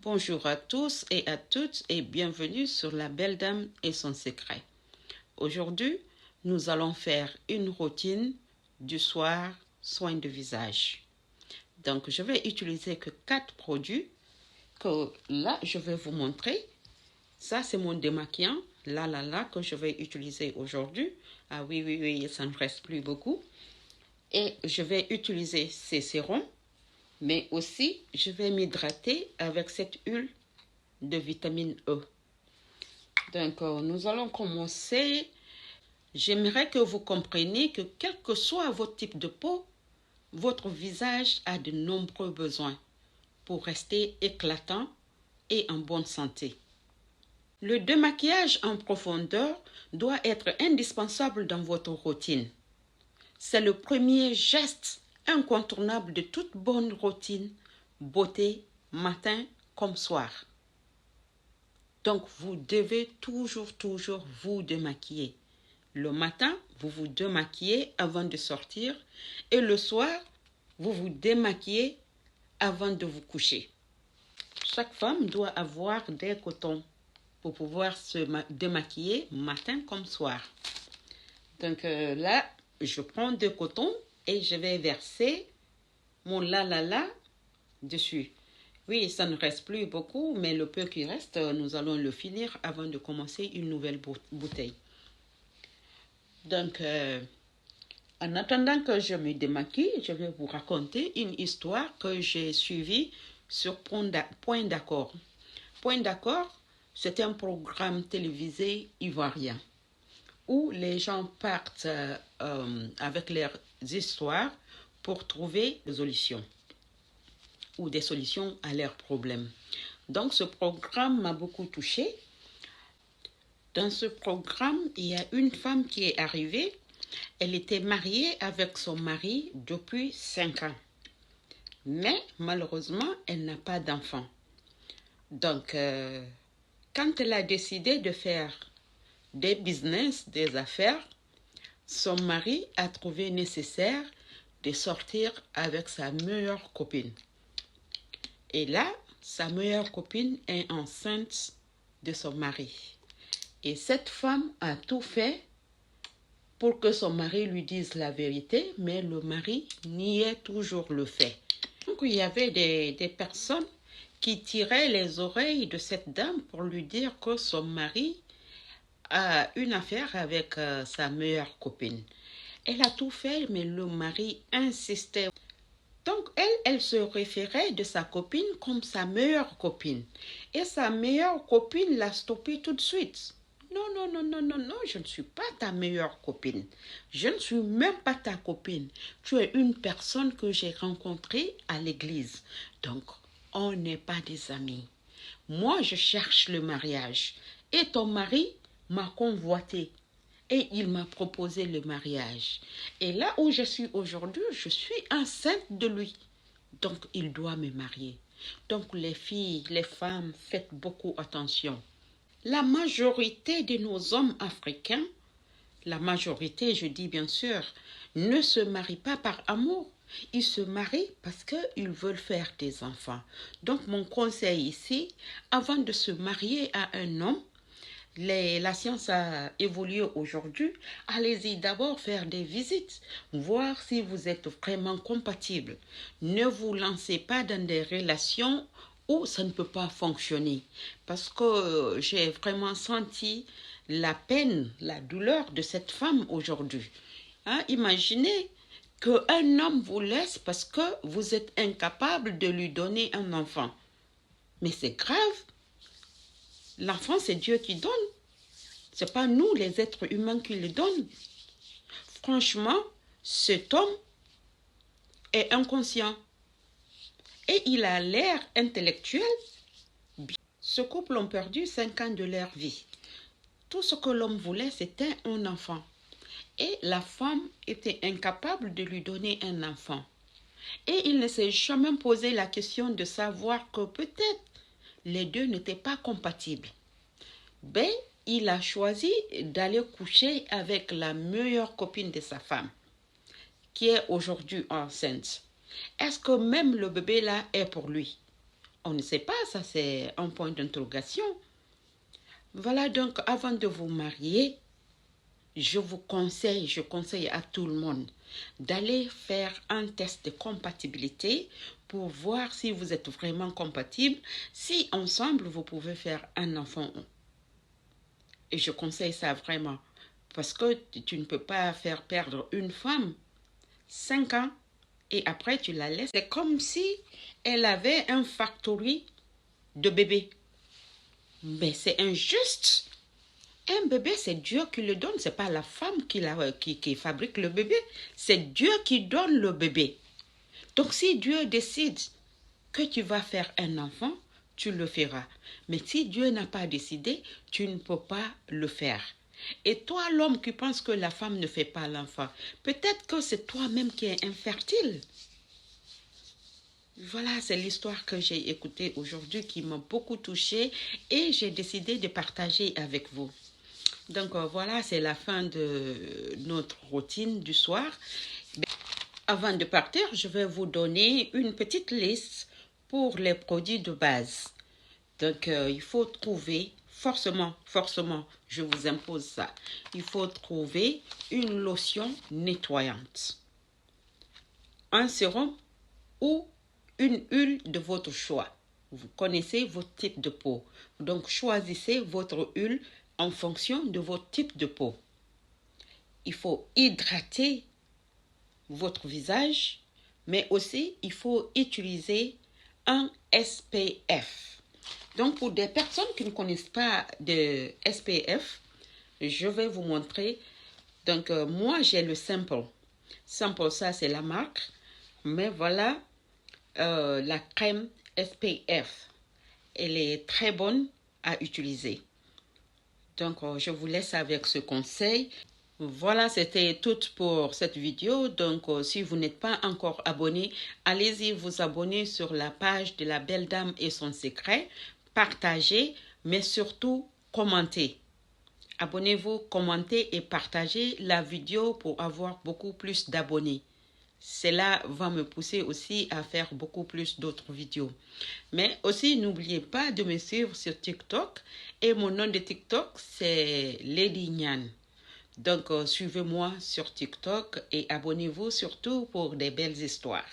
Bonjour à tous et à toutes et bienvenue sur La Belle Dame et son secret. Aujourd'hui, nous allons faire une routine du soir, soin de visage. Donc, je vais utiliser que 4 produits que là, je vais vous montrer. Ça, c'est mon démaquillant, que je vais utiliser aujourd'hui. Ah oui, oui, oui, ça ne reste plus beaucoup. Et je vais utiliser ces sérums, mais aussi, je vais m'hydrater avec cette huile de vitamine E. Donc, nous allons commencer. J'aimerais que vous compreniez que quel que soit votre type de peau, votre visage a de nombreux besoins pour rester éclatant et en bonne santé. Le démaquillage en profondeur doit être indispensable dans votre routine. C'est le premier geste incontournable de toute bonne routine, beauté, matin comme soir. Donc, vous devez toujours vous démaquiller. Le matin, vous vous démaquillez avant de sortir et le soir, vous vous démaquillez avant de vous coucher. Chaque femme doit avoir des cotons pour pouvoir se démaquiller matin comme soir. Donc là, je prends 2 cotons et je vais verser mon dessus. Oui, ça ne reste plus beaucoup, mais le peu qui reste, nous allons le finir avant de commencer une nouvelle bouteille. Donc, en attendant que je me démaquille, je vais vous raconter une histoire que j'ai suivie sur Point d'accord. Point d'accord, c'est un programme télévisé ivoirien où les gens partent avec leurs histoires pour trouver des solutions ou des solutions à leurs problèmes. Donc, ce programme m'a beaucoup touchée. Dans ce programme, il y a une femme qui est arrivée. Elle était mariée avec son mari depuis 5 ans. Mais malheureusement, elle n'a pas d'enfant. Donc, quand elle a décidé de faire des business, des affaires, son mari a trouvé nécessaire de sortir avec sa meilleure copine. Et là, sa meilleure copine est enceinte de son mari. Et cette femme a tout fait pour que son mari lui dise la vérité, mais le mari niait toujours le fait. Donc, il y avait des personnes qui tiraient les oreilles de cette dame pour lui dire que son mari a une affaire avec sa meilleure copine. Elle a tout fait, mais le mari insistait. Donc, elle se référait de sa copine comme sa meilleure copine. Et sa meilleure copine l'a stoppée tout de suite. Non, non, non, non, non, non, je ne suis pas ta meilleure copine. Je ne suis même pas ta copine. Tu es une personne que j'ai rencontrée à l'église. Donc, on n'est pas des amis. Moi, je cherche le mariage. Et ton mari m'a convoité. Et il m'a proposé le mariage. Et là où je suis aujourd'hui, je suis enceinte de lui. Donc, il doit me marier. Donc, les filles, les femmes, faites beaucoup attention. La majorité de nos hommes africains, la majorité, je dis bien sûr, ne se marient pas par amour. Ils se marient parce qu'ils veulent faire des enfants. Donc, mon conseil ici, avant de se marier à un homme, la science a évolué aujourd'hui. Allez-y d'abord faire des visites, voir si vous êtes vraiment compatibles. Ne vous lancez pas dans des relations où ça ne peut pas fonctionner. Parce que j'ai vraiment senti la peine, la douleur de cette femme aujourd'hui. Hein, imaginez qu'un homme vous laisse parce que vous êtes incapable de lui donner un enfant. Mais c'est grave. L'enfant, c'est Dieu qui donne. Ce n'est pas nous, les êtres humains, qui le donnent. Franchement, cet homme est inconscient. Et il a l'air intellectuel. Ce couple ont perdu 5 ans de leur vie. Tout ce que l'homme voulait, c'était un enfant. Et la femme était incapable de lui donner un enfant. Et il ne s'est jamais posé la question de savoir que peut-être les deux n'étaient pas compatibles. Ben, il a choisi d'aller coucher avec la meilleure copine de sa femme, qui est aujourd'hui enceinte. Est-ce que même le bébé là est pour lui? On ne sait pas, ça c'est un point d'interrogation. Voilà, donc avant de vous marier, je conseille à tout le monde d'aller faire un test de compatibilité pour voir si vous êtes vraiment compatible, si ensemble vous pouvez faire un enfant. Et je conseille ça vraiment, parce que tu ne peux pas faire perdre une femme 5 ans et après tu la laisses. C'est comme si elle avait un factory de bébés. Mais c'est injuste. Un bébé, c'est Dieu qui le donne, c'est pas la femme qui fabrique le bébé, c'est Dieu qui donne le bébé. Donc si Dieu décide que tu vas faire un enfant, tu le feras. Mais si Dieu n'a pas décidé, tu ne peux pas le faire. Et toi, l'homme qui pense que la femme ne fait pas l'enfant, peut-être que c'est toi-même qui es infertile. Voilà, c'est l'histoire que j'ai écoutée aujourd'hui qui m'a beaucoup touchée et j'ai décidé de partager avec vous. Donc voilà, c'est la fin de notre routine du soir. Avant de partir, je vais vous donner une petite liste pour les produits de base. Donc il faut trouver, forcément, je vous impose ça, il faut trouver une lotion nettoyante, un sérum ou une huile de votre choix. Vous connaissez votre type de peau. Donc, choisissez votre huile en fonction de votre type de peau. Il faut hydrater votre visage, mais aussi, il faut utiliser un SPF. Donc, pour des personnes qui ne connaissent pas de SPF, je vais vous montrer. Donc, moi, j'ai le Simple. Simple, ça, c'est la marque. Mais voilà, la crème SPF. Elle est très bonne à utiliser. Donc, je vous laisse avec ce conseil. Voilà, c'était tout pour cette vidéo. Donc, si vous n'êtes pas encore abonné, allez-y vous abonner sur la page de la Belle Dame et son secret. Partagez, mais surtout, commentez. Abonnez-vous, commentez et partagez la vidéo pour avoir beaucoup plus d'abonnés. Cela va me pousser aussi à faire beaucoup plus d'autres vidéos. Mais aussi, n'oubliez pas de me suivre sur TikTok. Et mon nom de TikTok, c'est Lady Nyan. Donc, suivez-moi sur TikTok et abonnez-vous surtout pour des belles histoires.